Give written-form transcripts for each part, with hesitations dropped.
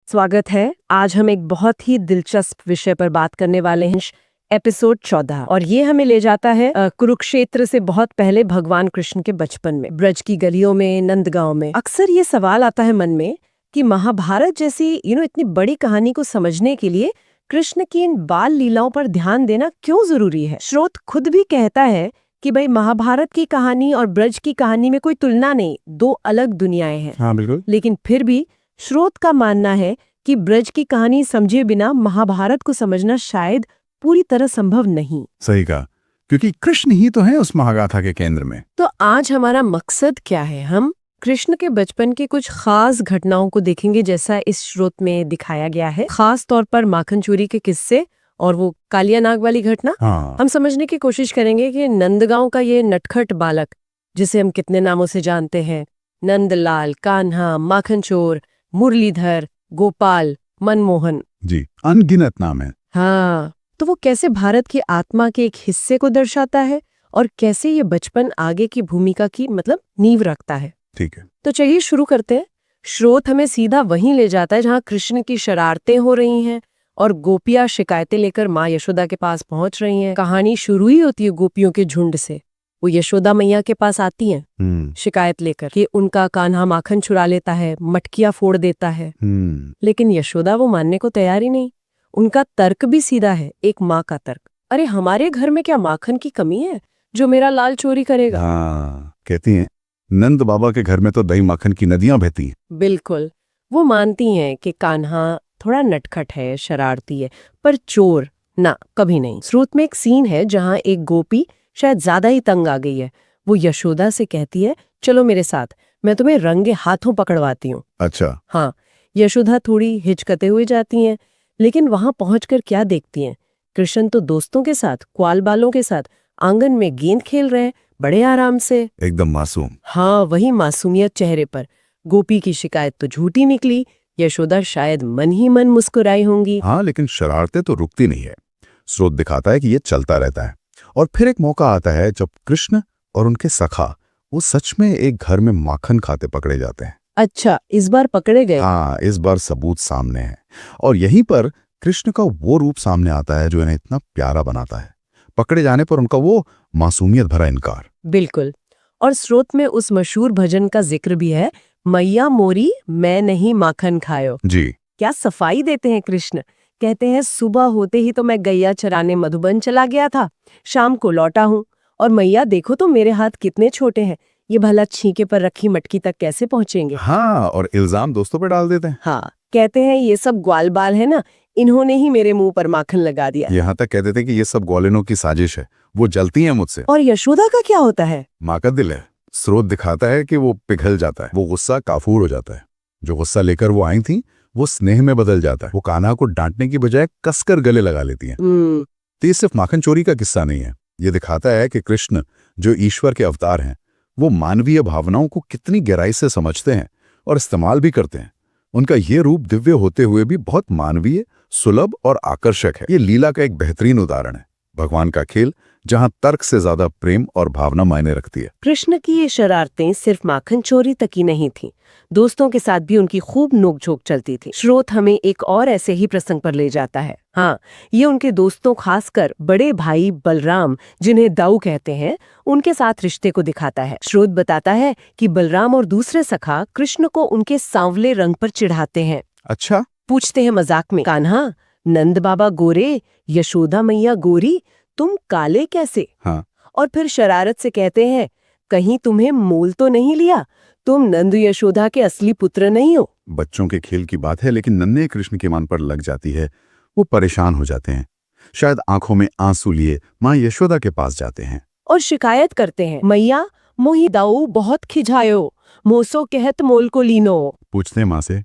स्वागत है। आज हम एक बहुत ही दिलचस्प विषय पर बात करने वाले हैं, एपिसोड 14। और ये हमें ले जाता है कुरुक्षेत्र से बहुत पहले भगवान कृष्ण के बचपन में, ब्रज की गलियों में, नंदगांव में। अक्सर ये सवाल आता है मन में कि महाभारत जैसी इतनी बड़ी कहानी को समझने के लिए कृष्ण की इन बाल लीलाओं पर ध्यान देना क्यों जरूरी है। स्रोत खुद भी कहता है कि भाई महाभारत की कहानी और ब्रज की कहानी में कोई तुलना नहीं, दो अलग दुनियाएं हैं। हाँ बिल्कुल। लेकिन फिर भी स्रोत का मानना है कि ब्रज की कहानी समझे बिना महाभारत को समझना शायद पूरी तरह संभव नहीं। सही कहा, क्योंकि कृष्ण ही तो है उस महागाथा के केंद्र में। तो आज हमारा मकसद क्या है? हम कृष्ण के बचपन के कुछ खास घटनाओं को देखेंगे, जैसा इस स्रोत में दिखाया गया है। खास तौर पर माखन चोरी के किस्से और वो कालिया नाग वाली घटना। हाँ। हम समझने की कोशिश करेंगे कि नंदगांव का ये नटखट बालक, जिसे हम कितने नामों से जानते हैं, नंदलाल, कान्हा, माखन चोर, मुरलीधर, गोपाल, मनमोहन जी, अनगिनत नाम है। हाँ, तो वो कैसे भारत की आत्मा के एक हिस्से को दर्शाता है और कैसे ये बचपन आगे की भूमिका की नींव रखता है। ठीक है। तो चलिए शुरू करते हैं। स्रोत हमें सीधा वहीं ले जाता है जहाँ कृष्ण की शरारतें हो रही हैं और गोपियां शिकायतें लेकर माँ यशोदा के पास पहुंच रही हैं। कहानी शुरू ही होती है गोपियों के झुंड से। वो यशोदा मैया के पास आती हैं शिकायत लेकर कि उनका कान्हा माखन चुरा लेता है, मटकियां फोड़ देता है। लेकिन यशोदा वो मानने को तैयार ही नहीं। उनका तर्क भी सीधा है, एक माँ का तर्क। अरे हमारे घर में क्या माखन की कमी है जो मेरा लाल चोरी करेगा? हाँ, कहती हैं नंद बाबा के घर में तो दही माखन की नदियां बहती हैं। बिल्कुल, वो मानती हैं कि कान्हा थोड़ा नटखट है, शरारती है, पर चोर ना, कभी नहीं। स्रोत में एक सीन है जहाँ एक गोपी शायद ज्यादा ही तंग आ गई है। वो यशोदा से कहती है, चलो मेरे साथ, मैं तुम्हें रंगे हाथों पकड़वाती हूँ। अच्छा। हाँ, यशोदा थोड़ी हिचकते हुए जाती हैं, लेकिन वहां पहुंचकर क्या देखती हैं? कृष्ण तो दोस्तों के साथ, ग्वाल बालों के साथ आंगन में गेंद खेल रहे हैं, बड़े आराम से, एकदम मासूम। हाँ, वही मासूमियत चेहरे पर। गोपी की शिकायत तो झूठी निकली। यशोदा शायद मन ही मन मुस्कुराई होंगी। हाँ, लेकिन शरारतें तो रुकती नहीं है। स्रोत दिखाता है कि ये चलता रहता है। और फिर एक मौका आता है जब कृष्ण और उनके सखा वो सच में एक घर में माखन खाते पकड़े जाते हैं। अच्छा, इस बार पकड़े गए? हाँ, इस बार सबूत सामने है। और यहीं पर कृष्ण का वो रूप सामने आता है जो इन्हें इतना प्यारा बनाता है। पकड़े जाने पर उनका वो मासूमियत भरा इनकार। बिल्कुल। और स्रोत में उस मशहूर भजन का जिक्र भी है, मैया मोरी मैं नहीं माखन खायो। जी। क्या सफाई देते हैं कृष्ण। कहते हैं, सुबह होते ही तो मैं गैया चराने मधुबन चला गया था, शाम को लौटा हूँ, और मैया देखो तो मेरे हाथ कितने छोटे हैं, ये भला छींके पर रखी मटकी तक कैसे पहुंचेंगे? हाँ, और इल्जाम दोस्तों पर डाल देते हैं। हाँ, कहते हैं ये सब ग्वाल बाल है ना, इन्होंने ही मेरे मुंह पर माखन लगा दिया। यहाँ तक कहते थे कि ये सब ग्वालिनों की साजिश है, वो जलती हैं मुझसे। और यशोदा का क्या होता है? माँ का दिल है। स्रोत दिखाता है कि वो पिघल जाता है, वो गुस्सा काफूर हो जाता है। जो गुस्सा लेकर वो आई थी वो स्नेह में बदल जाता है। वो कान्हा को डांटने की बजाय कसकर गले लगा लेती हैं। तो ये सिर्फ माखन चोरी का किस्सा नहीं है, ये दिखाता है कि कृष्ण जो ईश्वर के अवतार हैं वो मानवीय भावनाओं को कितनी गहराई से समझते हैं और इस्तेमाल भी करते हैं। उनका ये रूप दिव्य होते हुए भी बहुत मानवीय, सुलभ और आकर्षक है। ये लीला का एक बेहतरीन उदाहरण है, भगवान का खेल जहां तर्क से ज्यादा प्रेम और भावना मायने रखती है। कृष्ण की ये शरारतें सिर्फ माखन चोरी तक ही नहीं थी, दोस्तों के साथ भी उनकी खूब नोकझोंक चलती थी। स्रोत हमें एक और ऐसे ही प्रसंग पर ले जाता है। हाँ, ये उनके दोस्तों, खासकर बड़े भाई बलराम, जिन्हें दाऊ कहते हैं, उनके साथ रिश्ते को दिखाता है। स्रोत बताता है कि बलराम और दूसरे सखा कृष्ण को उनके सांवले रंग पर चिढ़ाते हैं। अच्छा। पूछते हैं मजाक में, कान्हा, नंद बाबा गोरे, यशोदा मैया गोरी, तुम काले कैसे? हाँ। और फिर शरारत से कहते हैं, कहीं तुम्हें मोल तो नहीं लिया, तुम नंद यशोदा के असली पुत्र नहीं हो। बच्चों के खेल की बात है, लेकिन नन्हे कृष्ण के मन पर लग जाती है। वो परेशान हो जाते हैं, शायद आंखों में आंसू लिए माँ यशोदा के पास जाते हैं और शिकायत करते हैं, मैया मोही दाऊ बहुत खिझायो, मोसो कहत मोल को लीनो। पूछते हैं माँ से,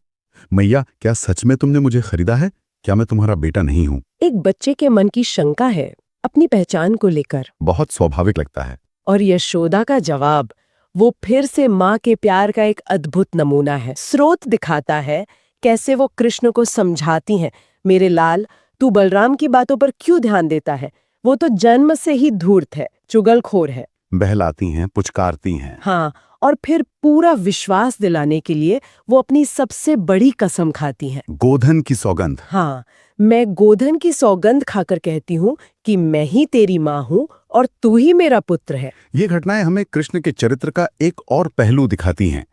मैया क्या सच में तुमने मुझे खरीदा है? क्या मैं तुम्हारा बेटा नहीं हूँ? एक बच्चे के मन की शंका है अपनी पहचान को लेकर। बहुत स्वाभाविक लगता है। और यशोदा का जवाब, वो फिर से माँ के प्यार का एक अद्भुत नमूना है। स्रोत दिखाता है कैसे वो कृष्ण को समझाती हैं, मेरे लाल, तू बलराम की बातों पर क्यों ध्यान देता है? वो तो जन्म से ही धूर्त है, चुगलखोर है। बहलाती हैं, पुचकारती हैं। हाँ, और फिर पूरा विश्वास दिलाने के लिए वो अपनी सबसे बड़ी कसम खाती हैं। गोधन की सौगंध। हाँ, मैं गोधन की सौगंध खाकर कहती हूँ कि मैं ही तेरी माँ हूँ और तू ही मेरा पुत्र है। ये घटनाएं हमें कृष्ण के चरित्र का एक और पहलू दिखाती हैं।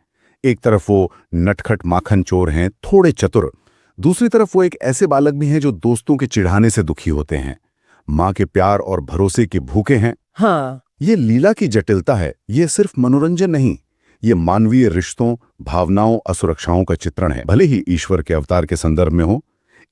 एक तरफ वो नटखट माखन चोर हैं, थोड़े चतुर। दूसरी तरफ वो एक ऐसे बालक भी हैं जो दोस्तों के चिढ़ाने से दुखी होते हैं, माँ के प्यार और भरोसे के भूखे हैं। हाँ, ये लीला की जटिलता है। ये सिर्फ मनोरंजन नहीं, ये मानवीय रिश्तों, भावनाओं, असुरक्षाओं का चित्रण है, भले ही ईश्वर के अवतार के संदर्भ में हो।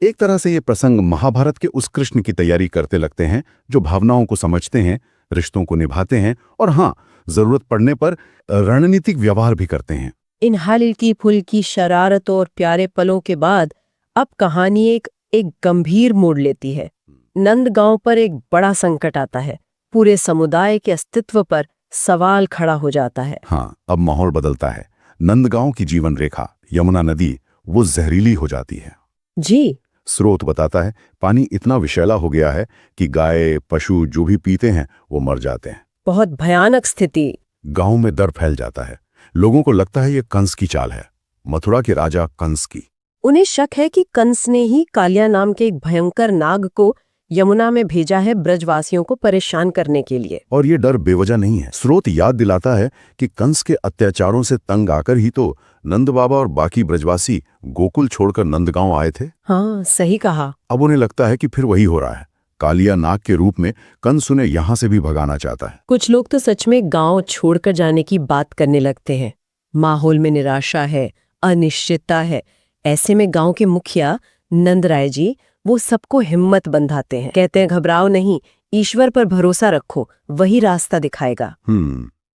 एक तरह से ये प्रसंग महाभारत के उस कृष्ण की तैयारी करते लगते हैं जो भावनाओं को समझते हैं, रिश्तों को निभाते हैं और हाँ, जरूरत पड़ने पर रणनीतिक व्यवहार भी करते हैं। इन हल्की फुल्की शरारतों और प्यारे पलों के बाद अब कहानी एक गंभीर मोड़ लेती है। नंदगांव पर एक बड़ा संकट आता है। पूरे समुदाय के अस्तित्व पर सवाल खड़ा हो जाता है। हाँ, अब माहौल बदलता है। नंदगांव की जीवन रेखा, यमुना नदी, वो जहरीली हो जाती है। जी। स्रोत बताता है पानी इतना विषैला हो गया है कि गाय, पशु जो भी पीते हैं वो मर जाते हैं। बहुत भयानक स्थिति। गांव में डर फैल जाता है। लोगों को लगता है ये कंस की चाल है, मथुरा के राजा कंस की। उन्हें शक है कि कंस ने ही कालिया नाम के एक भयंकर नाग को यमुना में भेजा है ब्रजवासियों को परेशान करने के लिए। और ये डर बेवजह नहीं है। स्रोत याद दिलाता है कि कंस के अत्याचारों से तंग आकर ही तो नंद बाबा और बाकी ब्रजवासी गोकुल छोड़कर नंदगांव आए थे। हाँ, सही कहा। अब उन्हें लगता है कि फिर वही हो रहा है। कालिया नाग के रूप में कंस उन्हें यहां से भी भगाना चाहता है। कुछ लोग तो सच में गांव छोड़कर जाने की बात करने लगते हैं। माहौल में निराशा है, अनिश्चितता है। ऐसे में गांव के मुखिया नंदराय जी वो सबको हिम्मत बंधाते हैं। कहते हैं घबराओ नहीं, ईश्वर पर भरोसा रखो, वही रास्ता दिखाएगा।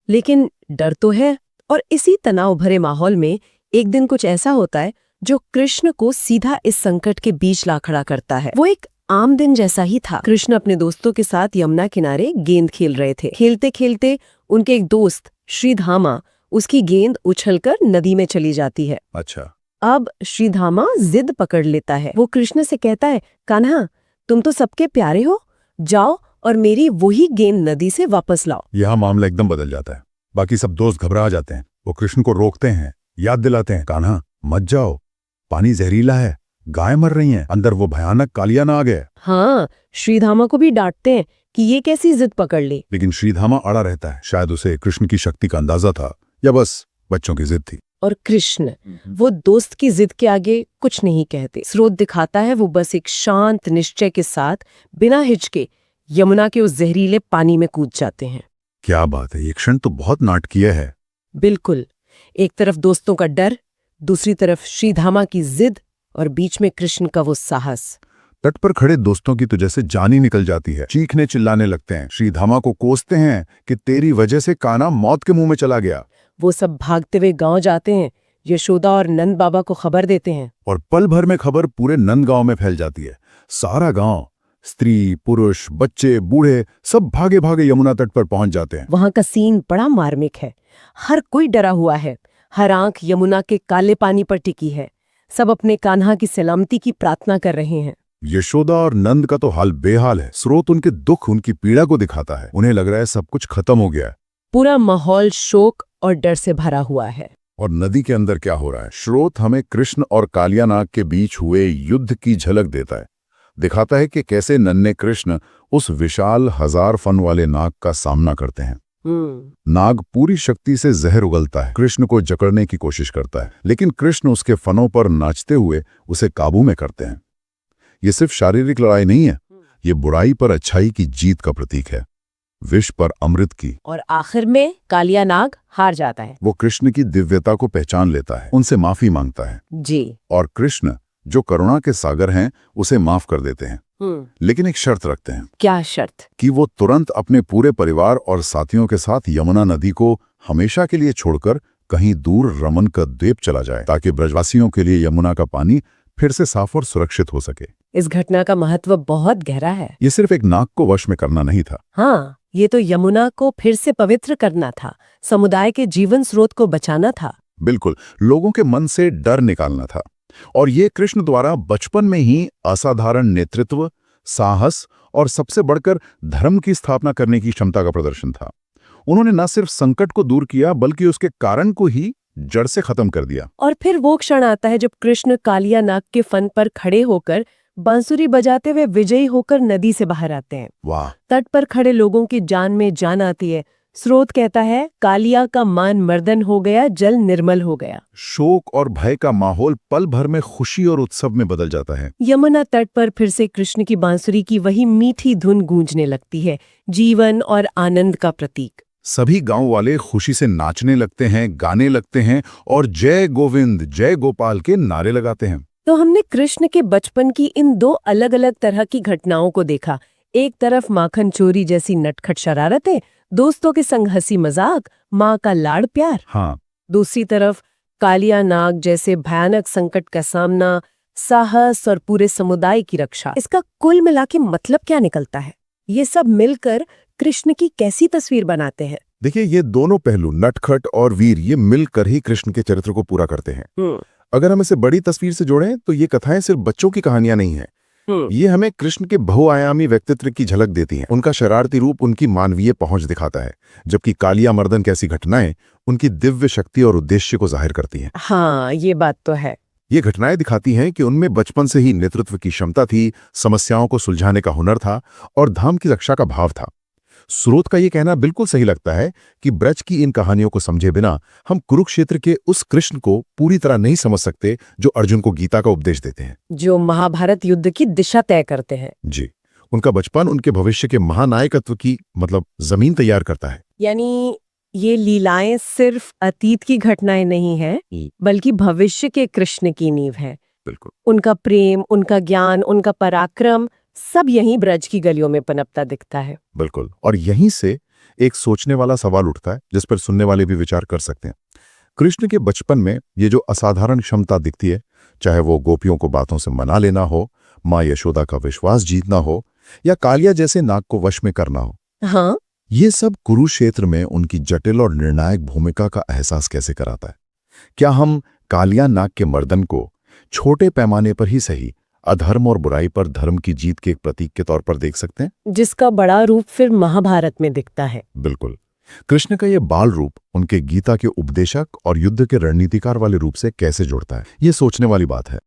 लेकिन डर तो है। और इसी तनाव भरे माहौल में एक दिन कुछ ऐसा होता है जो कृष्ण को सीधा इस संकट के बीच ला खड़ा करता है। वो एक आम दिन जैसा ही था। कृष्ण अपने दोस्तों के साथ यमुना किनारे गेंद खेल रहे थे। खेलते खेलते उनके एक दोस्त श्रीधामा, उसकी गेंद उछलकर नदी में चली जाती है। अच्छा। अब श्रीधामा जिद पकड़ लेता है। वो कृष्ण से कहता है, कान्हा, तुम तो सबके प्यारे हो, जाओ और मेरी वही गेंद नदी से वापस लाओ। यहाँ मामला एकदम बदल जाता है। बाकी सब दोस्त घबरा जाते हैं। वो कृष्ण को रोकते हैं, याद दिलाते हैं, कान्हा मत जाओ, पानी जहरीला है, गाय मर रही हैं, अंदर वो भयानक कालिया नाग है। हाँ, श्रीधामा को भी डांटते हैं कि ये कैसी जिद पकड़ ली। लेकिन श्रीधामा अड़ा रहता है। शायद उसे कृष्ण की शक्ति का अंदाजा था या बस बच्चों की जिद थी। और कृष्ण वो दोस्त की जिद के आगे कुछ नहीं कहते। स्रोत दिखाता है वो बस एक शांत निश्चय के साथ बिना हिचके यमुना के उस जहरीले पानी में कूद जाते हैं। क्या बात है, ये क्षण तो बहुत नाटकीय है। बिल्कुल, एक तरफ दोस्तों का डर, दूसरी तरफ श्रीधामा की जिद और बीच में कृष्ण का वो साहस। तट पर खड़े दोस्तों की तो जैसे जान ही निकल जाती है। चीखने चिल्लाने लगते हैं, श्रीधामा को कोसते हैं कि तेरी वजह से कान्हा मौत के मुंह में चला गया। वो सब भागते हुए गांव जाते हैं, यशोदा और नंद बाबा को खबर देते हैं। और पल भर में खबर पूरे नंदगांव में फैल जाती है। सारा गांव, स्त्री, पुरुष, बच्चे, बूढ़े सब भागे भागे यमुना तट पर पहुंच जाते हैं। वहां का सीन बड़ा मार्मिक है। हर कोई डरा हुआ है, हर आंख यमुना के काले पानी पर टिकी है। सब अपने कान्हा की सलामती की प्रार्थना कर रहे हैं। यशोदा और नंद का तो हाल बेहाल है। स्रोत उनके दुख, उनकी पीड़ा को दिखाता है। उन्हें लग रहा है सब कुछ खत्म हो गया है। पूरा माहौल शोक और डर से भरा हुआ है। और नदी के अंदर क्या हो रहा है? स्रोत हमें कृष्ण और कालिया नाग के बीच हुए युद्ध की झलक देता है। दिखाता है कि कैसे नन्हे कृष्ण उस विशाल 1000 फन वाले नाग का सामना करते हैं। नाग पूरी शक्ति से जहर उगलता है, कृष्ण को जकड़ने की कोशिश करता है, लेकिन कृष्ण उसके फनों पर नाचते हुए उसे काबू में करते हैं। ये सिर्फ शारीरिक लड़ाई नहीं है, ये बुराई पर अच्छाई की जीत का प्रतीक है, विष पर अमृत की। और आखिर में कालिया नाग हार जाता है। वो कृष्ण की दिव्यता को पहचान लेता है, उनसे माफी मांगता है जी। और कृष्ण जो करुणा के सागर हैं उसे माफ कर देते हैं। लेकिन एक शर्त रखते हैं। क्या शर्त? कि वो तुरंत अपने पूरे परिवार और साथियों के साथ यमुना नदी को हमेशा के लिए छोड़कर कहीं दूर रमन का द्वीप चला जाए, ताकि ब्रजवासियों के लिए यमुना का पानी फिर से साफ और सुरक्षित हो सके। इस घटना का महत्व बहुत गहरा है। ये सिर्फ एक नाग को वश में करना नहीं था। हाँ, ये तो यमुना को फिर से पवित्र करना था, समुदाय के जीवन स्रोत को बचाना था। बिल्कुल, लोगों के मन से डर निकालना था। और ये कृष्ण द्वारा बचपन में ही असाधारण नेतृत्व, साहस और सबसे बढ़कर धर्म की स्थापना करने की क्षमता का प्रदर्शन था। उन्होंने न सिर्फ संकट को दूर किया बल्कि उसके कारण को ही जड़ से खत्म कर दिया। और फिर वो क्षण आता है जब कृष्ण कालिया नाग के फन पर खड़े होकर बांसुरी बजाते हुए विजयी होकर नदी से बाहर आते हैं। वाह! तट पर खड़े लोगों की जान में जान आती है। स्रोत कहता है, कालिया का मान मर्दन हो गया, जल निर्मल हो गया। शोक और भय का माहौल पल भर में खुशी और उत्सव में बदल जाता है। यमुना तट पर फिर से कृष्ण की बांसुरी की वही मीठी धुन गूंजने लगती है, जीवन और आनंद का प्रतीक। सभी गांव वाले खुशी से नाचने लगते हैं, गाने लगते हैं और जय गोविंद, जय गोपाल के नारे लगाते हैं। तो हमने कृष्ण के बचपन की इन दो अलग अलग तरह की घटनाओं को देखा। एक तरफ माखन चोरी जैसी नटखट शरारतें, दोस्तों के संग हंसी मजाक, माँ का लाड़ प्यार। हाँ, दूसरी तरफ कालिया नाग जैसे भयानक संकट का सामना, साहस और पूरे समुदाय की रक्षा। इसका कुल मिला के मतलब क्या निकलता है? ये सब मिलकर कृष्ण की कैसी तस्वीर बनाते हैं? देखिए, ये दोनों पहलू नटखट और वीर ये मिलकर ही कृष्ण के चरित्र को पूरा करते हैं। अगर हम इसे बड़ी तस्वीर से जोड़ें तो ये कथाएं सिर्फ बच्चों की कहानियां नहीं हैं। ये हमें कृष्ण के बहुआयामी व्यक्तित्व की झलक देती हैं। उनका शरारती रूप उनकी मानवीय पहुंच दिखाता है, जबकि कालिया मर्दन कैसी घटनाएं उनकी दिव्य शक्ति और उद्देश्य को जाहिर करती हैं। हाँ, ये बात तो है। ये घटनाएं दिखाती हैं कि उनमें बचपन से ही नेतृत्व की क्षमता थी, समस्याओं को सुलझाने का हुनर था और धाम की रक्षा का भाव था। स्रोत का ये कहना बिल्कुल सही लगता है कि ब्रज की इन कहानियों को समझे बिना हम कुरुक्षेत्र के उस कृष्ण को पूरी तरह नहीं समझ सकते जो अर्जुन को गीता का उपदेश देते हैं, जो महाभारत युद्ध की दिशा तय करते हैं। जी, उनका बचपन उनके भविष्य के महानायकत्व की जमीन तैयार करता है। यानी ये लीलाएं सिर्फ अतीत की घटनाएं नहीं है, बल्कि भविष्य के कृष्ण की नींव है। बिल्कुल। उनका प्रेम, उनका ज्ञान, उनका पराक्रम सब यहीं ब्रज की गलियों में पनपता दिखता है। बिल्कुल। और यहीं से एक सोचने वाला सवाल उठता है जिस पर सुनने वाले भी विचार कर सकते हैं। कृष्ण के बचपन में ये जो असाधारण क्षमता दिखती है, चाहे वो गोपियों को बातों से मना लेना हो, माँ यशोदा का विश्वास जीतना हो या कालिया जैसे नाग को वश में करना हो, हाँ, ये सब कुरुक्षेत्र में उनकी जटिल और निर्णायक भूमिका का एहसास कैसे कराता है? क्या हम कालिया नाग के मर्दन को छोटे पैमाने पर ही सही अधर्म और बुराई पर धर्म की जीत के एक प्रतीक के तौर पर देख सकते हैं, जिसका बड़ा रूप फिर महाभारत में दिखता है? बिल्कुल। कृष्ण का ये बाल रूप उनके गीता के उपदेशक और युद्ध के रणनीतिकार वाले रूप से कैसे जुड़ता है, ये सोचने वाली बात है।